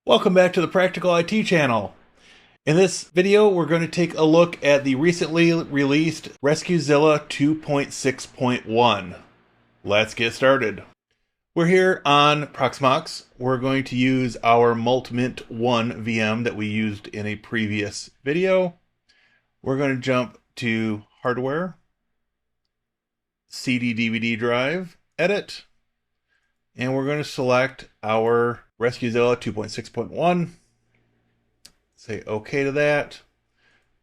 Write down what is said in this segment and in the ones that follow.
Welcome back to the Practical IT channel. In this video, we're going to take a look at the recently released RescueZilla 2.6.1. Let's get started. We're here on Proxmox. We're going to use our Multimint 1 VM that we used in a previous video. We're going to jump to Hardware, CD DVD drive, Edit, and we're going to select our RescueZilla 2.6.1. Say OK to that.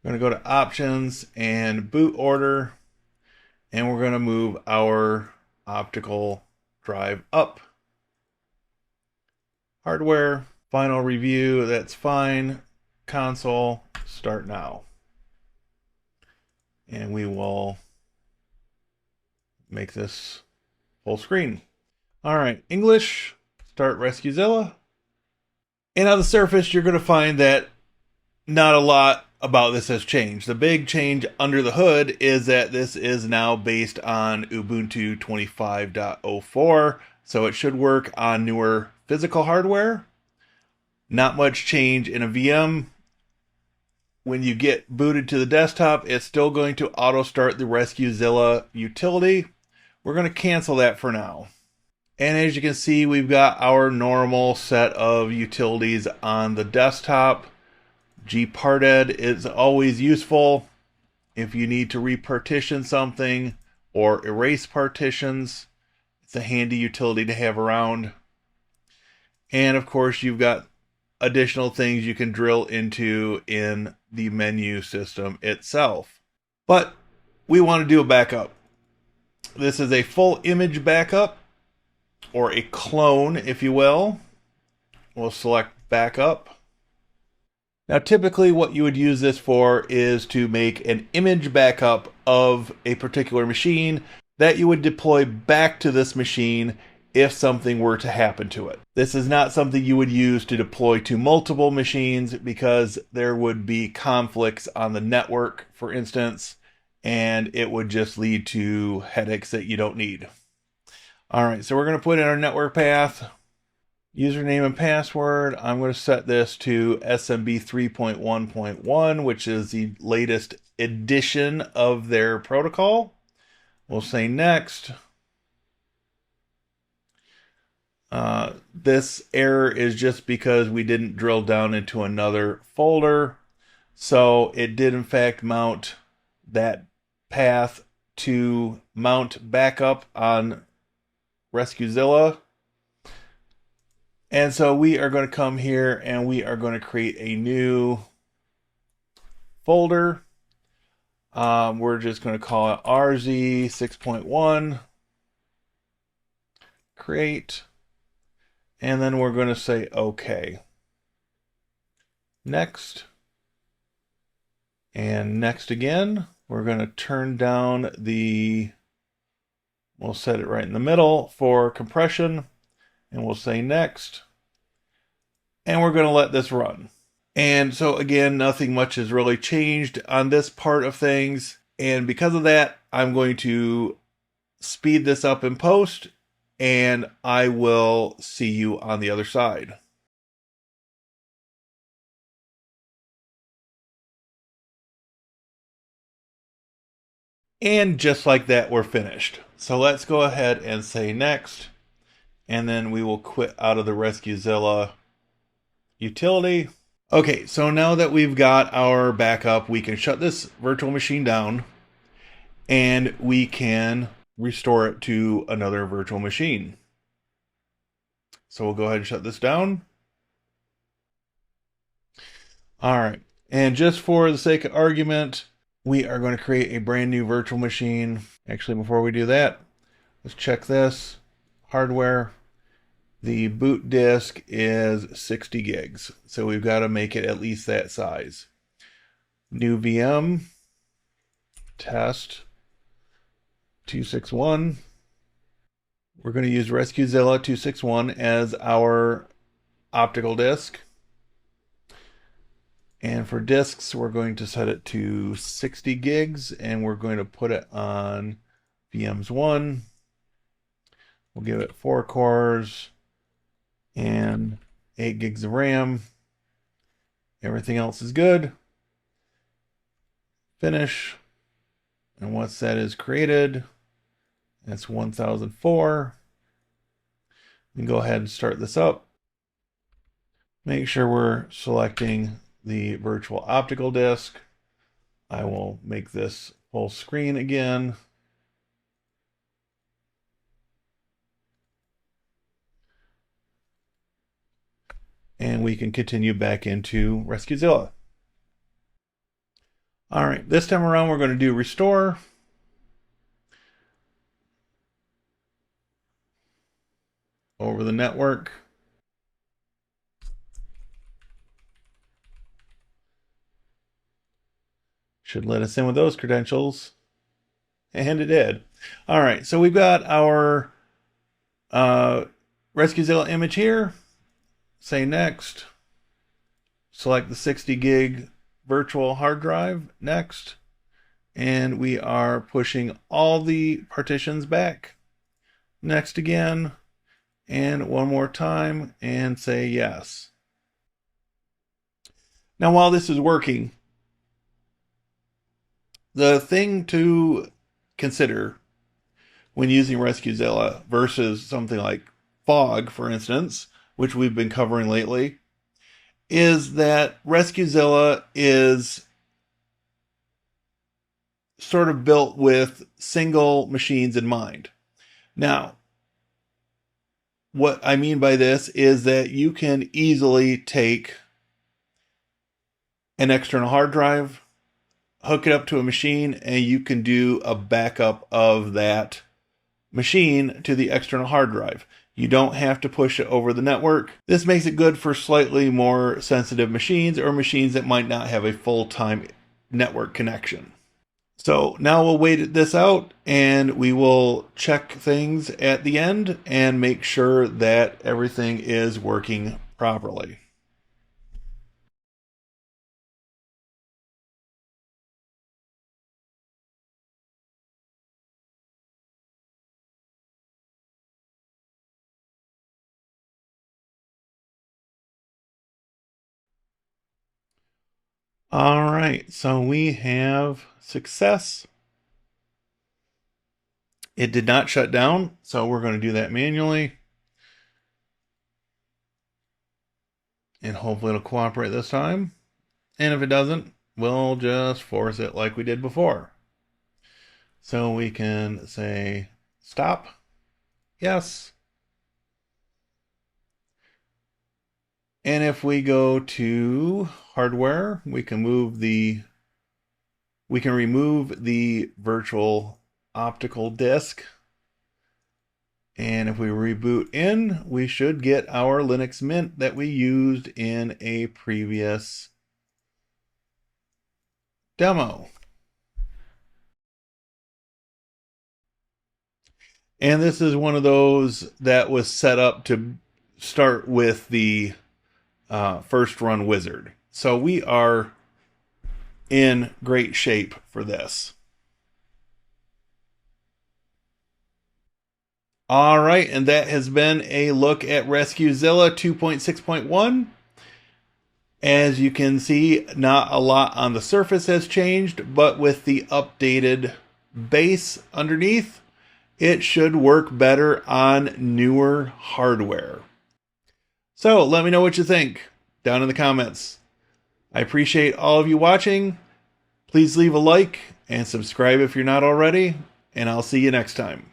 We're going to go to Options and Boot Order, and we're going to move our optical drive up. Hardware, final review, that's fine. Console, start now. And we will make this full screen. All right, English, start RescueZilla. And on the surface, you're going to find that not a lot about this has changed. The big change under the hood is that this is now based on Ubuntu 25.04, so it should work on newer physical hardware. Not much change in a VM. When you get booted to the desktop, it's still going to auto start the RescueZilla utility. We're going to cancel that for now. And as you can see, we've got our normal set of utilities on the desktop. gparted is always useful if you need to repartition something or erase partitions. It's a handy utility to have around. And of course, you've got additional things you can drill into in the menu system itself. But we want to do a backup. This is a full image backup, or a clone, if you will. We'll select backup. Now, typically what you would use this for is to make an image backup of a particular machine that you would deploy back to this machine if something were to happen to it. This is not something you would use to deploy to multiple machines because there would be conflicts on the network, for instance, and it would just lead to headaches that you don't need. All right, so we're going to put in our network path, username and password. I'm going to set this to SMB 3.1.1, which is the latest edition of their protocol. We'll say next. This error is just because we didn't drill down into another folder. So it did in fact mount that path to mount backup on RescueZilla. And so we are going to come here and we are going to create a new folder. We're just going to call it RZ 6.1. Create. And then we're going to say OK. Next. And next again. We're going to turn down the... We'll set it right in the middle for compression, and we'll say next. And we're going to let this run. And so again, nothing much has really changed on this part of things. And because of that, I'm going to speed this up in post, and I will see you on the other side. And just like that, we're finished. So let's go ahead and say next, and then we will quit out of the RescueZilla utility. Okay, so now that we've got our backup, we can shut this virtual machine down, and we can restore it to another virtual machine. So we'll go ahead and shut this down. All right, and just for the sake of argument, we are going to create a brand new virtual machine. Actually, before we do that, let's check this. Hardware. The boot disk is 60 gigs. So we've got to make it at least that size. New VM. Test 261. We're going to use RescueZilla 2.6.1 as our optical disk. And for disks, we're going to set it to 60 gigs, and we're going to put it on VMs 1. We'll give it 4 cores and 8 gigs of RAM. Everything else is good. Finish. And once that is created, that's 1004. We can go ahead and start this up. Make sure we're selecting the virtual optical disk. I will make this full screen again. And we can continue back into RescueZilla. All right, this time around we're going to do restore. Over the network. Should let us in with those credentials. And it did. All right, so we've got our RescueZilla image here. Say next. Select the 60 gig virtual hard drive. Next. And we are pushing all the partitions back. Next again. And one more time. And say yes. Now while this is working, the thing to consider when using RescueZilla versus something like Fog, for instance, which we've been covering lately, is that RescueZilla is sort of built with single machines in mind. Now, what I mean by this is that you can easily take an external hard drive, hook it up to a machine, and you can do a backup of that machine to the external hard drive. You don't have to push it over the network. This makes it good for slightly more sensitive machines or machines that might not have a full-time network connection. So now we'll wait this out and we will check things at the end and make sure that everything is working properly. All right, so we have success. It did not shut down, so we're going to do that manually. And hopefully it'll cooperate this time. And if it doesn't, we'll just force it like we did before. So we can say stop. Yes. And if we go to hardware, we can remove the virtual optical disk. And if we reboot in, we should get our Linux Mint that we used in a previous demo. And this is one of those that was set up to start with the first run wizard. So we are in great shape for this. All right, and that has been a look at RescueZilla 2.6.1. As you can see, not a lot on the surface has changed, but with the updated base underneath, it should work better on newer hardware. So let me know what you think down in the comments. I appreciate all of you watching. Please leave a like and subscribe if you're not already, and I'll see you next time.